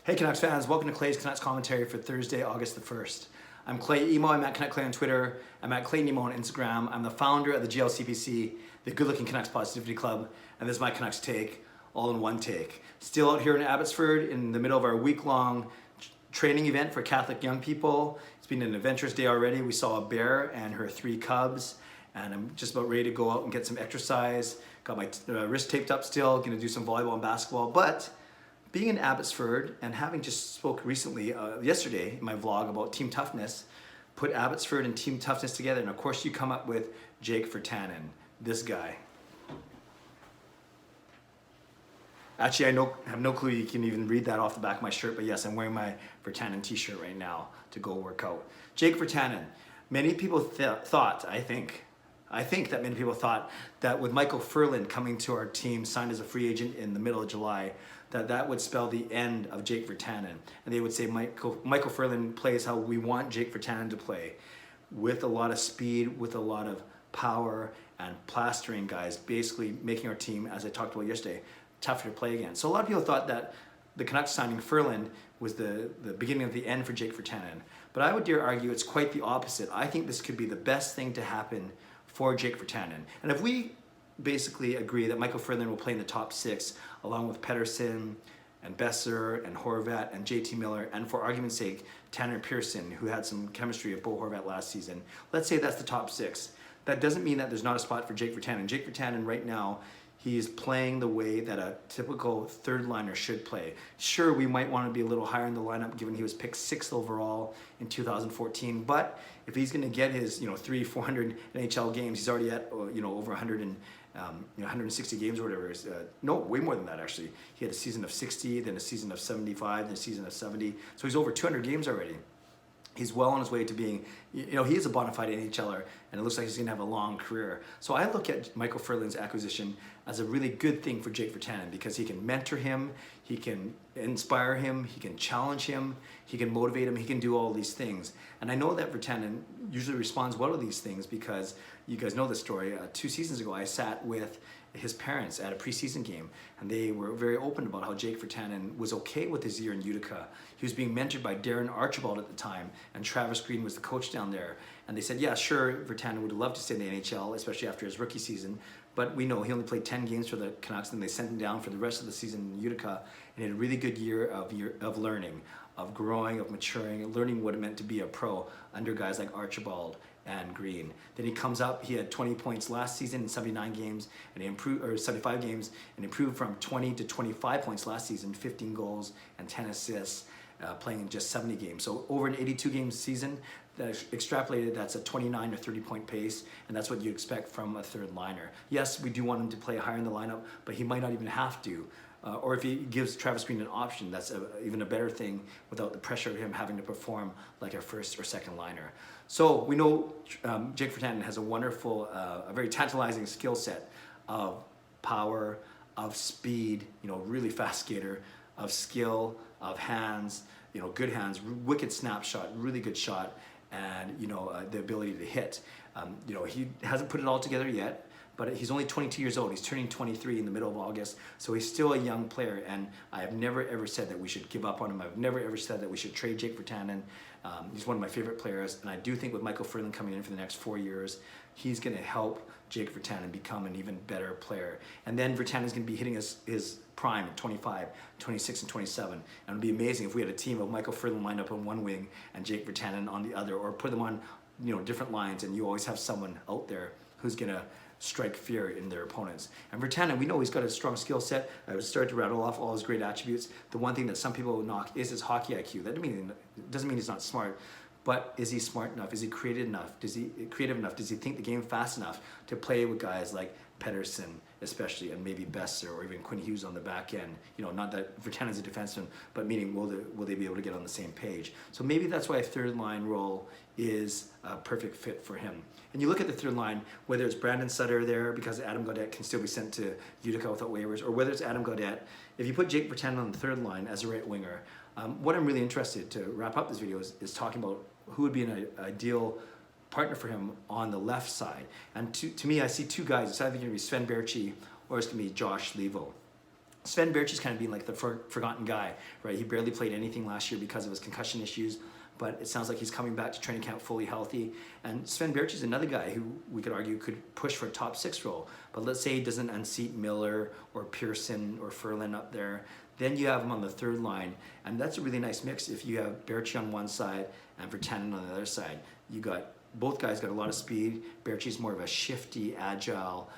Hey Canucks fans, welcome to Clay's Canucks commentary for Thursday, August the 1st. I'm Clay Emo, I'm at Canuck Clay on Twitter, I'm at Clay Emo on Instagram, I'm the founder of the GLCPC, the Good Looking Canucks Positivity Club, and this is my Canucks take, all in one take. Still out here in Abbotsford in the middle of our week-long training event for Catholic young people. It's been an adventurous day already. We saw a bear and her 3 cubs, and I'm just about ready to go out and get some exercise. Got my wrist taped up still, gonna do some volleyball and basketball, but being in Abbotsford and having just spoke recently, yesterday in my vlog about team toughness, put Abbotsford and team toughness together, and of course you come up with Jake Virtanen, this guy. Actually, I have no clue you can even read that off the back of my shirt, but yes, I'm wearing my Virtanen t-shirt right now to go work out. Jake Virtanen, many people thought, I think that many people thought that with Micheal Ferland coming to our team, signed as a free agent in the middle of July, that would spell the end of Jake Virtanen. And they would say Micheal Ferland plays how we want Jake Virtanen to play, with a lot of speed, with a lot of power, and plastering guys, basically making our team, as I talked about yesterday, tougher to play against. So a lot of people thought that the Canucks signing Ferland was the beginning of the end for Jake Virtanen. But I would dare argue it's quite the opposite. I think this could be the best thing to happen for Jake Virtanen. And if we basically agree that Micheal Ferland will play in the top 6, along with Pettersson and Besser and Horvat and JT Miller, and for argument's sake, Tanner Pearson, who had some chemistry with Bo Horvat last season. Let's say that's the top 6. That doesn't mean that there's not a spot for Jake Virtanen. Jake Virtanen right now, he is playing the way that a typical third liner should play. Sure, we might want to be a little higher in the lineup given he was picked 6th overall in 2014, but if he's going to get his 300-400 NHL games, he's already at over 160 games or whatever. No, way more than that actually. He had a season of 60, then a season of 75, then a season of 70. So he's over 200 games already. He's well on his way to being, he is a bona fide NHLer, and it looks like he's going to have a long career. So I look at Micheal Ferland's acquisition as a really good thing for Jake Virtanen, because he can mentor him, he can inspire him, he can challenge him, he can motivate him, he can do all these things. And I know that Virtanen usually responds well to these things, because you guys know the story. 2 seasons ago, I sat with his parents at a preseason game, and they were very open about how Jake Virtanen was okay with his year in Utica. He was being mentored by Darren Archibald at the time, and Travis Green was the coach down there. And they said, yeah, sure, Virtanen would love to stay in the NHL, especially after his rookie season, but we know he only played 10 games for the Canucks, and they sent him down for the rest of the season in Utica, and he had a really good year of learning, of growing, of maturing, and learning what it meant to be a pro under guys like Archibald and Green. Then he comes up, he had 20 points last season in 79 games, and he improved, or 75 games, and improved from 20 to 25 points last season, 15 goals and 10 assists, playing in just 70 games. So over an 82 game season, extrapolated, that's a 29 or 30 point pace, and that's what you expect from a third liner. Yes, we do want him to play higher in the lineup, but he might not even have to. Or if he gives Travis Green an option, that's even a better thing, without the pressure of him having to perform like a first or second liner. So we know Jake Virtanen has a wonderful, a very tantalizing skill set of power, of speed, really fast skater, of skill, of hands, good hands, wicked snapshot, really good shot, and the ability to hit. He hasn't put it all together yet, but he's only 22 years old. He's turning 23 in the middle of August, so he's still a young player, and I have never ever said that we should give up on him. I've never ever said that we should trade Jake Virtanen. He's one of my favorite players, and I do think with Micheal Ferland coming in for the next 4 years, he's going to help Jake Virtanen become an even better player. And then Virtanen's going to be hitting his prime at 25, 26, and 27. And it would be amazing if we had a team of Micheal Ferland lined up on one wing and Jake Virtanen on the other, or put them on different lines, and you always have someone out there who's going to strike fear in their opponents. And Virtanen, we know he's got a strong skill set. I would start to rattle off all his great attributes. The one thing that some people knock is his hockey IQ. That doesn't mean he's not smart, but is he smart enough? Is he creative enough? Does he think the game fast enough to play with guys like Pettersson, especially, and maybe Besser, or even Quinn Hughes on the back end? Not that Virtanen's a defenseman, but meaning will they be able to get on the same page? So maybe that's why a third line role is a perfect fit for him. And you look at the third line, whether it's Brandon Sutter there, because Adam Gaudette can still be sent to Utica without waivers, or whether it's Adam Gaudette, if you put Jake Virtanen on the third line as a right winger, what I'm really interested to wrap up this video is talking about who would be an ideal partner for him on the left side. And to me, I see 2 guys. It's either going to be Sven Berchi or it's going to be Josh Levo. Sven Baertschi's kind of being like the forgotten guy, right? He barely played anything last year because of his concussion issues, but it sounds like he's coming back to training camp fully healthy. And Sven Baertschi's another guy who we could argue could push for a top 6 role. But let's say he doesn't unseat Miller or Pearson or Ferland up there. Then you have him on the third line, and that's a really nice mix if you have Baertschi on one side and Virtanen on the other side. You got both guys got a lot of speed. Baertschi's more of a shifty, agile,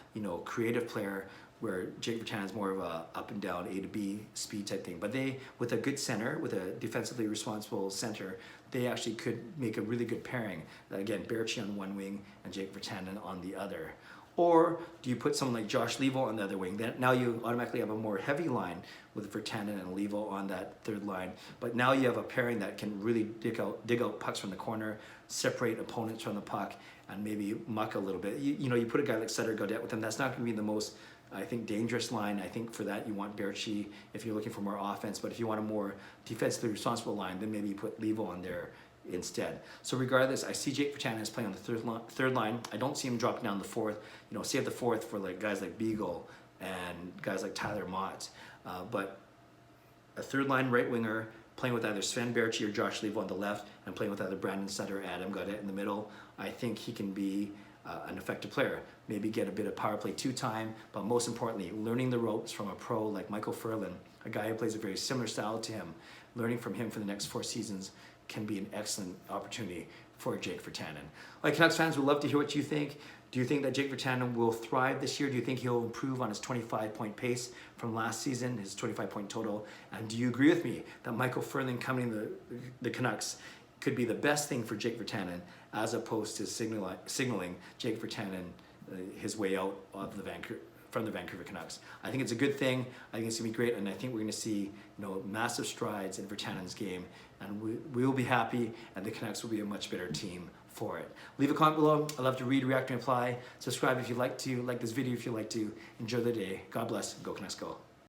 creative player, where Jake Virtanen is more of a up and down A to B speed type thing. But they, with a good center, with a defensively responsible center, they actually could make a really good pairing. Again, Baertschi on one wing and Jake Virtanen on the other. Or do you put someone like Josh Levo on the other wing? Then now you automatically have a more heavy line with Virtanen and Levo on that third line. But now you have a pairing that can really dig out pucks from the corner, separate opponents from the puck, and maybe muck a little bit. You put a guy like Sutter Gaudette with him. That's not going to be the most, I think, dangerous line. I think for that you want Baertschi if you're looking for more offense. But if you want a more defensively responsible line, then maybe you put Levo on there instead. So regardless, I see Jake Virtanen as playing on the third line. I don't see him dropping down the fourth. Save the fourth for like guys like Beagle and guys like Tyler Mott. But a third line right winger playing with either Sven Baertschi or Josh Levo on the left, and playing with either Brandon Sutter or Adam Gaudette in the middle, I think he can be an effective player. Maybe get a bit of power play 2 time, but most importantly, learning the ropes from a pro like Micheal Ferland, a guy who plays a very similar style to him. Learning from him for the next 4 seasons can be an excellent opportunity for Jake Virtanen. Like, Canucks fans, would love to hear what you think. Do you think that Jake Virtanen will thrive this year? Do you think he'll improve on his 25-point pace from last season, his 25-point total? And do you agree with me that Micheal Ferland coming to the Canucks could be the best thing for Jake Virtanen, as opposed to signaling Jake Virtanen his way out of from the Vancouver Canucks? I think it's a good thing. I think it's going to be great, and I think we're going to see massive strides in Virtanen's game, and we will be happy, and the Canucks will be a much better team for it. Leave a comment below. I love to read, react, and reply. Subscribe if you'd like to. Like this video if you'd like to. Enjoy the day. God bless. Go Canucks, go.